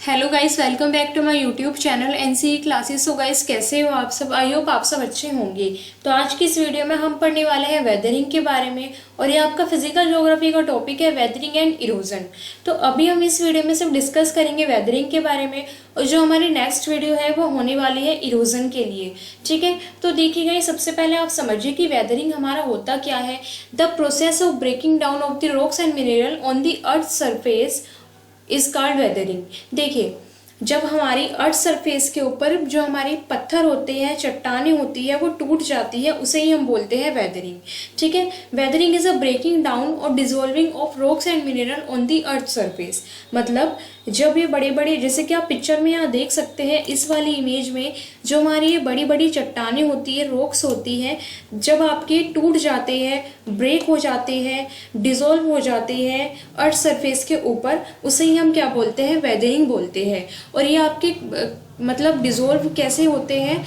Hello guys, welcome back to my YouTube channel NCE classes. So guys, कैसे हो आप सब? आई होप आप सब अच्छे होंगे। तो आज की इस वीडियो में हम पढ़ने वाले हैं वेदरिंग के बारे में, और ये आपका फिजिकल ज्योग्राफी का टॉपिक है, वेदरिंग एंड इरोजन। तो अभी हम इस वीडियो में सिर्फ डिस्कस करेंगे वेदरिंग के बारे में, और जो हमारी नेक्स्ट वीडियो है वो होने वाली है इरोजन के लिए। ठीक है, तो देखिए गाइस, सबसे पहले आप समझिए कि वेदरिंग हमारा होता क्या है। The process of breaking down of the rocks and mineral on the earth surface is called weathering. देखिए, जब हमारी अर्थ सरफेस के ऊपर जो हमारी पत्थर होते हैं, चट्टानें होती है, वो टूट जाती है, उसे ही हम बोलते हैं वेदरिंग। ठीक है, weathering is a breaking down और dissolving of rocks and mineral on the earth surface. मतलब जब ये बड़े बड़े, जैसे कि आप पिक्चर में यहाँ देख सकते हैं इस वाली इमेज में, जो हमारी ये बड़ी बड़ी चट्टानें होती है, रॉक्स होती हैं, जब आपके टूट जाते हैं, ब्रेक हो जाते हैं, डिजोल्व हो जाते हैं अर्थ सरफेस के ऊपर, उसे ही हम क्या बोलते हैं? वेदरिंग बोलते हैं। और ये आपके मतलब डिजोल्व कैसे होते हैं?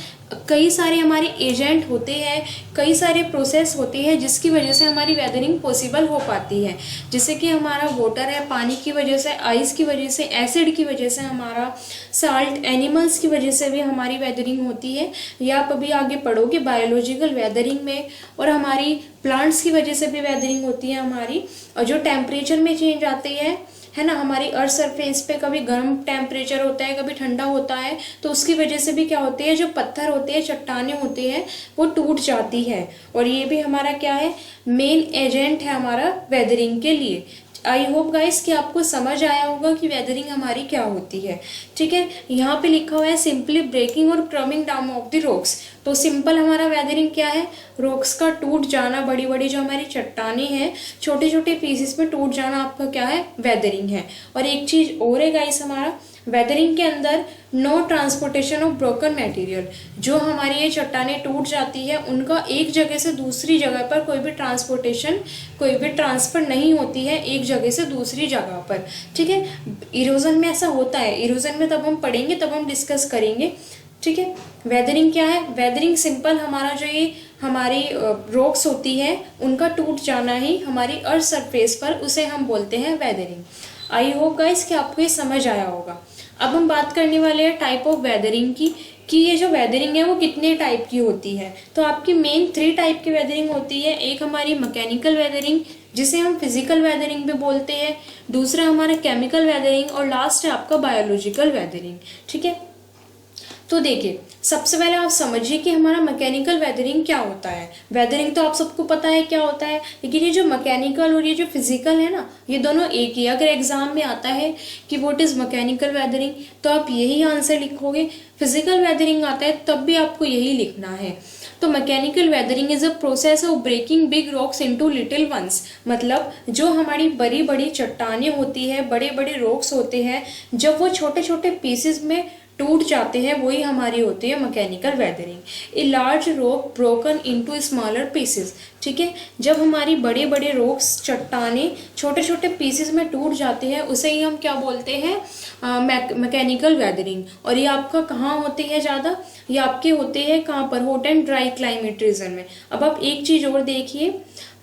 कई सारे हमारे एजेंट होते हैं, कई सारे प्रोसेस होते हैं जिसकी वजह से हमारी वेदरिंग पॉसिबल हो पाती है। जैसे कि हमारा वाटर है, पानी की वजह से, आइस की वजह से, एसिड की वजह से, हमारा साल्ट, एनिमल्स की वजह से भी हमारी वेदरिंग होती है। ये आप अभी आगे पढ़ोगे बायोलॉजिकल वेदरिंग में। और हमारी प्लांट्स की वजह से भी वेदरिंग होती है हमारी। और जो टेम्परेचर में चेंज आती है ना, हमारी अर्थ सरफेस पे कभी गर्म टेम्परेचर होता है, कभी ठंडा होता है, तो उसकी वजह से भी क्या होती है, जो पत्थर होते हैं, चट्टानें होती हैं, वो टूट जाती है। और ये भी हमारा क्या है? मेन एजेंट है हमारा वेदरिंग के लिए। आई होप गाइस कि आपको समझ आया होगा कि वेदरिंग हमारी क्या होती है। ठीक है, यहाँ पे लिखा हुआ है सिंपली ब्रेकिंग और crumbing down of the rocks. तो सिंपल हमारा वेदरिंग क्या है? रॉक्स का टूट जाना, बड़ी बड़ी जो हमारी चट्टानें हैं, छोटे छोटे पीसेस में टूट जाना, आपका क्या है? वेदरिंग है। और एक चीज और है गाइस, हमारा वेदरिंग के अंदर no transportation of broken material. जो हमारी ये चट्टानें टूट जाती है, उनका एक जगह से दूसरी जगह पर कोई भी ट्रांसपोर्टेशन, कोई भी ट्रांसफर नहीं होती है एक जगह से दूसरी जगह पर। ठीक है, इरोजन में ऐसा होता है। इरोजन में तब हम पढ़ेंगे, तब हम डिस्कस करेंगे। ठीक है, वेदरिंग क्या है? वेदरिंग सिंपल हमारा जो ये हमारी रॉक्स होती है, उनका टूट जाना ही हमारी अर्थ सरफेस पर, उसे हम बोलते हैं वेदरिंग। आई होप गाइस कि आपको ये समझ आया होगा। अब हम बात करने वाले हैं टाइप ऑफ वेदरिंग की, कि ये जो वेदरिंग है वो कितने टाइप की होती है। तो आपकी मेन 3 टाइप की वेदरिंग होती है। एक हमारी मैकेनिकल वेदरिंग, जिसे हम फिजिकल वेदरिंग भी बोलते हैं। दूसरा हमारा केमिकल वेदरिंग, और लास्ट है आपका बायोलॉजिकल वेदरिंग। ठीक है, तो देखिए, सबसे पहले आप समझिए कि हमारा मैकेनिकल वेदरिंग क्या होता है। वेदरिंग तो आप सबको पता है क्या होता है, लेकिन ये जो मैकेनिकल और ये जो फिजिकल है ना, ये दोनों एक ही। अगर एग्जाम में आता है कि व्हाट इज मैकेनिकल वेदरिंग, तो आप यही आंसर लिखोगे। फिजिकल वेदरिंग आता है तब भी आपको यही लिखना है। तो mechanical weathering is a process of breaking big rocks into little ones. मतलब जो हमारी बड़ी बड़ी चट्टानें होती है, बड़े बड़े रॉक्स होते हैं, जब वो छोटे छोटे पीसेस में टूट जाते हैं, वही हमारी होती है mechanical weathering. A large rock broken into smaller pieces. ठीक है, जब हमारी बड़े बड़े रॉक्स, चट्टानें छोटे छोटे पीसेस में टूट जाते हैं, उसे ही हम क्या बोलते हैं? Mechanical weathering. और ये आपका कहाँ होती है ज़्यादा? ये आपके होते हैं कहाँ पर? Hot and dry climate reason में। अब आप एक चीज़ और देखिए,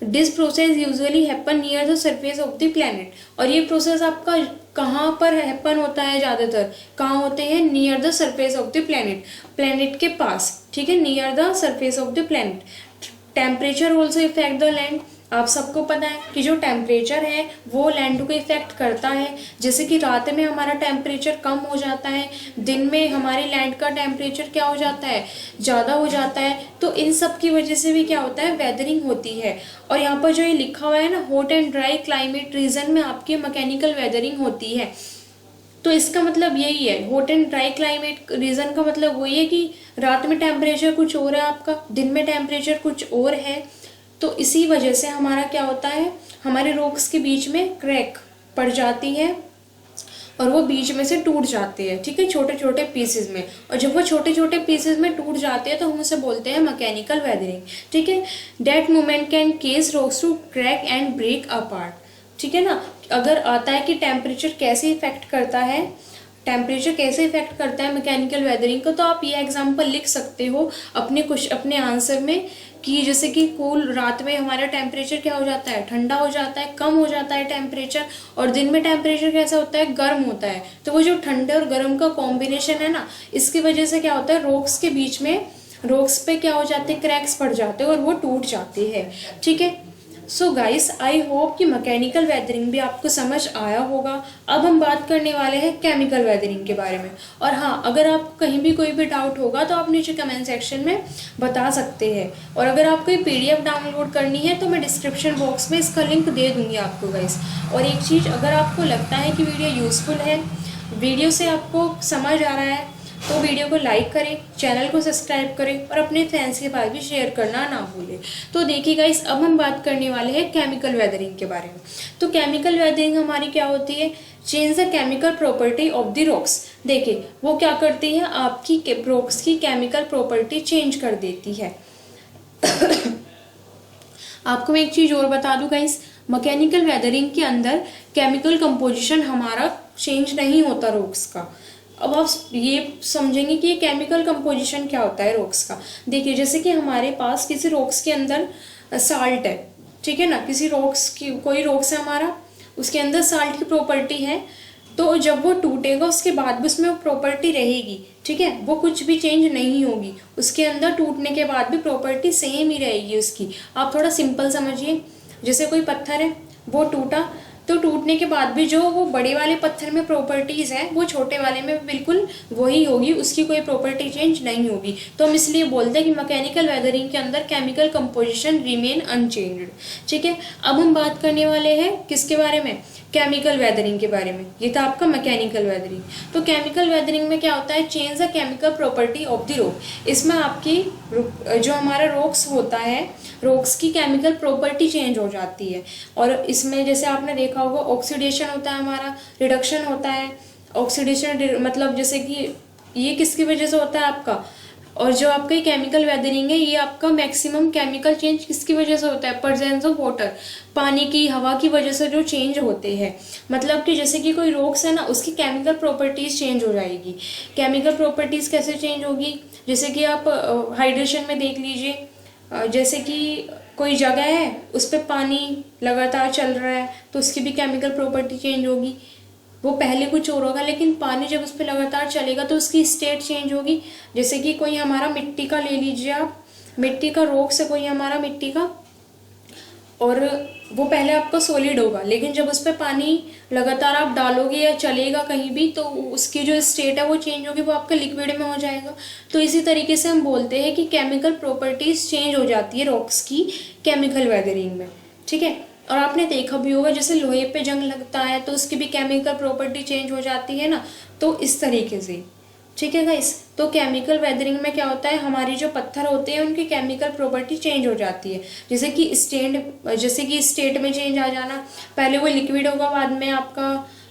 this process usually happen near the surface of the planet. और ये प्रोसेस आपका कहाँ पर हैपन होता है? ज़्यादातर कहाँ होते हैं? Near the surface of the planet, planet के पास। ठीक है, near the surface of the planet. Temperature also effect the land. आप सबको पता है कि जो टेम्परेचर है वो लैंड को इफेक्ट करता है। जैसे कि रात में हमारा टेम्परेचर कम हो जाता है, दिन में हमारे लैंड का टेम्परेचर क्या हो जाता है? ज़्यादा हो जाता है। तो इन सब की वजह से भी क्या होता है? वेदरिंग होती है। और यहाँ पर जो ये लिखा हुआ है ना, hot and dry climate reason में आपकी मैकेनिकल वेदरिंग होती है। तो इसका मतलब यही है, hot and dry climate reason का मतलब वही है कि रात में टेम्परेचर कुछ और है आपका, दिन में टेम्परेचर कुछ और है। तो इसी वजह से हमारा क्या होता है? हमारे रॉक्स के बीच में क्रैक पड़ जाती है, और वो बीच में से टूट जाते हैं। ठीक है, छोटे छोटे पीसेस में। और जब वो छोटे छोटे पीसेस में टूट जाते हैं, तो हम उसे बोलते हैं मैकेनिकल वेदरिंग। ठीक है, that movement can cause rocks to crack and break apart. ठीक है ना, अगर आता है कि टेम्परेचर कैसे इफेक्ट करता है, टेम्परेचर कैसे इफेक्ट करता है मैकेनिकल वेदरिंग को, तो आप ये एग्जांपल लिख सकते हो अपने आंसर में कि जैसे कि कूल रात में हमारा टेम्परेचर क्या हो जाता है, ठंडा हो जाता है, कम हो जाता है टेम्परेचर, और दिन में टेम्परेचर कैसा होता है, गर्म होता है। तो वो जो ठंडे और गर्म का कॉम्बिनेशन है ना, इसकी वजह से क्या होता है, रॉक्स के बीच में, रॉक्स पे क्या हो जाते हैं, क्रैक्स पड़ जाते हैं और वो टूट जाते हैं। ठीक है, सो गाइस आई होप कि मैकेनिकल वेदरिंग भी आपको समझ आया होगा। अब हम बात करने वाले हैं केमिकल वेदरिंग के बारे में। और हाँ, अगर आपको कहीं भी कोई भी डाउट होगा तो आप नीचे कमेंट सेक्शन में बता सकते हैं। और अगर आपको ये PDF डाउनलोड करनी है तो मैं डिस्क्रिप्शन बॉक्स में इसका लिंक दे दूँगी आपको गाइस। और एक चीज़, अगर आपको लगता है कि वीडियो यूज़फुल है, वीडियो से आपको समझ आ रहा है, तो वीडियो को लाइक करें, चैनल को सब्सक्राइब करें और अपने फ्रेंड्स के पास भी शेयर करना ना भूलें। तो देखिए गाइस, अब हम बात करने वाले हैं केमिकल वेदरिंग के बारे में। तो केमिकल वेदरिंग हमारी क्या होती है, change the chemical property of the rocks. देखिए वो क्या करती है, आपकी रॉक्स की केमिकल प्रॉपर्टी चेंज कर देती है। आपको मैं एक चीज़ और बता दूं गाइस, मैकेनिकल वेदरिंग के अंदर केमिकल कंपोजिशन हमारा चेंज नहीं होता रॉक्स का। अब आप ये समझेंगे कि ये केमिकल कंपोजिशन क्या होता है रॉक्स का। देखिए जैसे कि हमारे पास किसी रॉक्स के अंदर साल्ट है, ठीक है ना, किसी रॉक्स की, कोई रॉक्स है हमारा, उसके अंदर साल्ट की प्रॉपर्टी है, तो जब वो टूटेगा उसके बाद भी उसमें वो प्रॉपर्टी रहेगी। ठीक है, वो कुछ भी चेंज नहीं होगी, उसके अंदर टूटने के बाद भी प्रॉपर्टी सेम ही रहेगी उसकी। आप थोड़ा सिंपल समझिए, जैसे कोई पत्थर है, वो टूटा, तो टूटने के बाद भी जो वो बड़े वाले पत्थर में प्रॉपर्टीज़ हैं वो छोटे वाले में बिल्कुल वही होगी, उसकी कोई प्रॉपर्टी चेंज नहीं होगी। तो हम इसलिए बोलते हैं कि मैकेनिकल वेदरिंग के अंदर केमिकल कंपोजिशन रिमेन अनचेंज्ड। ठीक है, अब हम बात करने वाले हैं किसके बारे में, केमिकल वेदरिंग के बारे में। ये था आपका मैकेनिकल वेदरिंग। तो केमिकल वेदरिंग में क्या होता है, change the chemical property of the rock. इसमें आपकी जो हमारा रॉक्स होता है, रॉक्स की केमिकल प्रॉपर्टी चेंज हो जाती है। और इसमें जैसे आपने देखा होगा, ऑक्सीडेशन होता है हमारा, रिडक्शन होता है। ऑक्सीडेशन मतलब जैसे कि ये किसकी वजह से होता है आपका, और जो आपका ये केमिकल वेदरिंग है, ये आपका मैक्सिमम केमिकल चेंज किसकी वजह से होता है, प्रेजेंस ऑफ वाटर, पानी की, हवा की वजह से जो चेंज होते हैं। मतलब कि जैसे कि कोई रॉक्स है ना, उसकी केमिकल प्रॉपर्टीज चेंज हो जाएगी। केमिकल प्रॉपर्टीज कैसे चेंज होगी, जैसे कि आप हाइड्रेशन में देख लीजिए, जैसे कि कोई जगह है उस पर पानी लगातार चल रहा है तो उसकी भी केमिकल प्रॉपर्टी चेंज होगी। वो पहले कुछ और होगा, लेकिन पानी जब उस पर लगातार चलेगा तो उसकी स्टेट चेंज होगी। जैसे कि कोई हमारा मिट्टी का ले लीजिए आप, मिट्टी का रॉक्स है कोई हमारा मिट्टी का, और वो पहले आपका सॉलिड होगा, लेकिन जब उस पर पानी लगातार आप डालोगे या चलेगा कहीं भी तो उसकी जो स्टेट है वो चेंज होगी, वो आपका लिक्विड में हो जाएगा। तो इसी तरीके से हम बोलते हैं कि केमिकल प्रॉपर्टीज चेंज हो जाती है रॉक्स की केमिकल वेदरिंग में। ठीक है, और आपने देखा भी होगा जैसे लोहे पे जंग लगता है तो उसकी भी केमिकल प्रॉपर्टी चेंज हो जाती है ना, तो इस तरीके से। ठीक है गाइस, तो केमिकल वेदरिंग में क्या होता है, हमारी जो पत्थर होते हैं उनकी केमिकल प्रॉपर्टी चेंज हो जाती है। जैसे कि स्टेट में चेंज आ जाना, पहले वो लिक्विड होगा, बाद में आपका,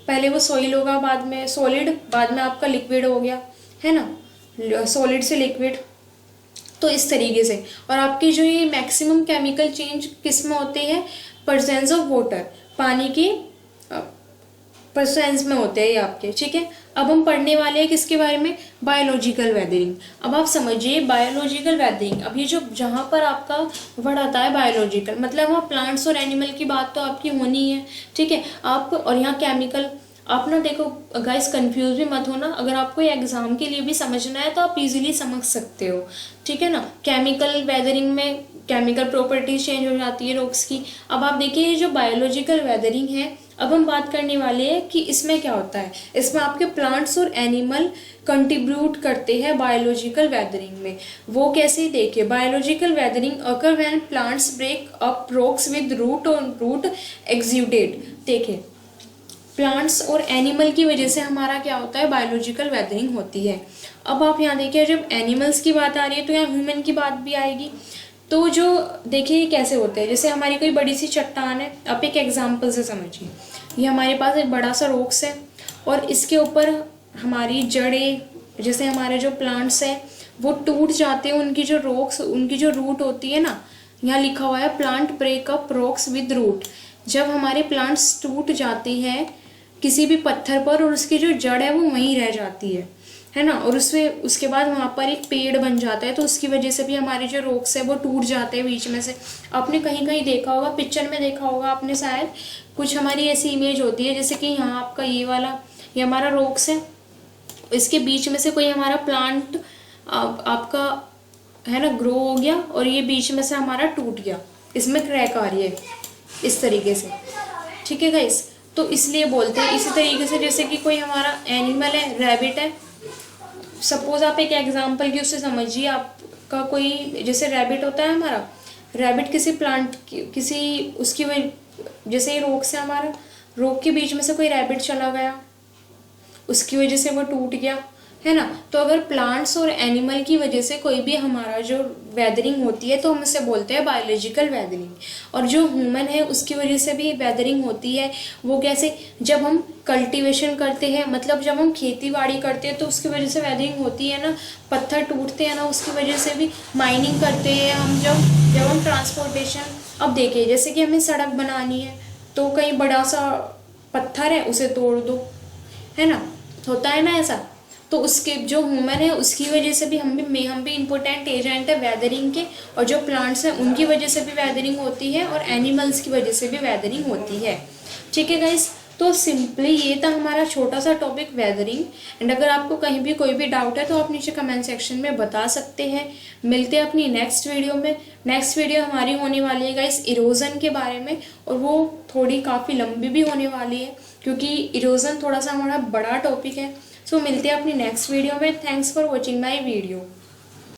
पहले वो सॉइल होगा, बाद में सॉलिड, बाद में आपका लिक्विड हो गया, है ना, सॉलिड से लिक्विड। तो इस तरीके से। और आपकी जो ये मैक्सिमम केमिकल चेंज किस में होते हैं, प्रेजेंस ऑफ वाटर, पानी की प्रेजेंस में होते हैं ये आपके। ठीक है, अब हम पढ़ने वाले हैं किसके बारे में, बायोलॉजिकल वेदरिंग। अब आप समझिए बायोलॉजिकल वेदरिंग, अब ये जो जहाँ पर आपका वर्ड आता है बायोलॉजिकल, मतलब वहाँ प्लांट्स और एनिमल की बात तो आपकी होनी है। ठीक है, आप, और यहाँ केमिकल, आप ना देखो गाइस, कंफ्यूज भी मत होना, अगर आपको एग्जाम के लिए भी समझना है तो आप इजीली समझ सकते हो। ठीक है ना, केमिकल वेदरिंग में केमिकल प्रॉपर्टीज चेंज हो जाती है रॉक्स की। अब आप देखिए ये जो बायोलॉजिकल वेदरिंग है, अब हम बात करने वाले हैं कि इसमें क्या होता है। इसमें आपके प्लांट्स और एनिमल कंट्रीब्यूट करते हैं बायोलॉजिकल वेदरिंग में। वो कैसे, देखिए, biological weathering occur when plants break up rocks with root और रूट एक्सुडेट। देखिए प्लांट्स और एनिमल की वजह से हमारा क्या होता है, बायोलॉजिकल वेदरिंग होती है। अब आप यहाँ देखिए, जब एनिमल्स की बात आ रही है तो यहाँ ह्यूमन की बात भी आएगी। तो जो देखिए ये कैसे होते हैं, जैसे हमारी कोई बड़ी सी चट्टान है, आप एक एग्जांपल से समझिए, ये हमारे पास एक बड़ा सा रॉक्स है और इसके ऊपर हमारी जड़ें, जैसे हमारे जो प्लांट्स हैं वो टूट जाते हैं, उनकी जो रॉक्स, उनकी जो रूट होती है ना, यहाँ लिखा हुआ है plant break up rocks with root. जब हमारे प्लांट्स टूट जाते हैं किसी भी पत्थर पर और उसकी जो जड़ है वो वहीं रह जाती है ना, और उसके बाद वहाँ पर एक पेड़ बन जाता है, तो उसकी वजह से भी हमारे जो रोक्स है वो टूट जाते हैं बीच में से। आपने कहीं कहीं देखा होगा, पिक्चर में देखा होगा आपने शायद, कुछ हमारी ऐसी इमेज होती है जैसे कि यहाँ आपका ये हमारा रोक्स है, इसके बीच में से कोई हमारा प्लांट आपका है ना ग्रो हो गया और ये बीच में से हमारा टूट गया, इसमें क्रैक आ रही है इस तरीके से। ठीक है गाइस, तो इसलिए बोलते हैं इसी तरीके से, जैसे कि कोई हमारा एनिमल है, रैबिट है, सपोज आप एक एग्जांपल की उससे समझिए, आपका कोई जैसे रैबिट होता है हमारा, रैबिट किसी प्लांट किसी उसकी जैसे ये रोक से हमारा रोक के बीच में से कोई रैबिट चला गया, उसकी वजह से वो टूट गया, है ना। तो अगर प्लांट्स और एनिमल की वजह से कोई भी हमारा जो वेदरिंग होती है तो हम इसे बोलते हैं बायोलॉजिकल वेदरिंग। और जो ह्यूमन है उसकी वजह से भी वेदरिंग होती है। वो कैसे, जब हम कल्टीवेशन करते हैं, मतलब जब हम खेती बाड़ी करते हैं तो उसकी वजह से वेदरिंग होती है ना, पत्थर टूटते हैं ना, उसकी वजह से भी माइनिंग करते हैं हम, जब हम ट्रांसपोर्टेशन, अब देखिए जैसे कि हमें सड़क बनानी है तो कहीं बड़ा सा पत्थर है उसे तोड़ दो, है ना, होता है ना ऐसा। तो उसके जो ह्यूमन है उसकी वजह से भी हम भी इम्पोर्टेंट एजेंट है वेदरिंग के, और जो प्लांट्स हैं उनकी वजह से भी वेदरिंग होती है और एनिमल्स की वजह से भी वेदरिंग होती है। ठीक है गाइस, तो सिंपली ये था हमारा छोटा सा टॉपिक वेदरिंग। एंड अगर आपको कहीं भी कोई भी डाउट है तो आप नीचे कमेंट सेक्शन में बता सकते हैं। मिलते हैं अपनी नेक्स्ट वीडियो में। नेक्स्ट वीडियो हमारी होने वाली है गाइस इरोजन के बारे में, और वो थोड़ी काफ़ी लंबी भी होने वाली है क्योंकि इरोजन थोड़ा सा हमारा बड़ा टॉपिक है। सो मिलते हैं अपनी नेक्स्ट वीडियो में। Thanks for watching my video.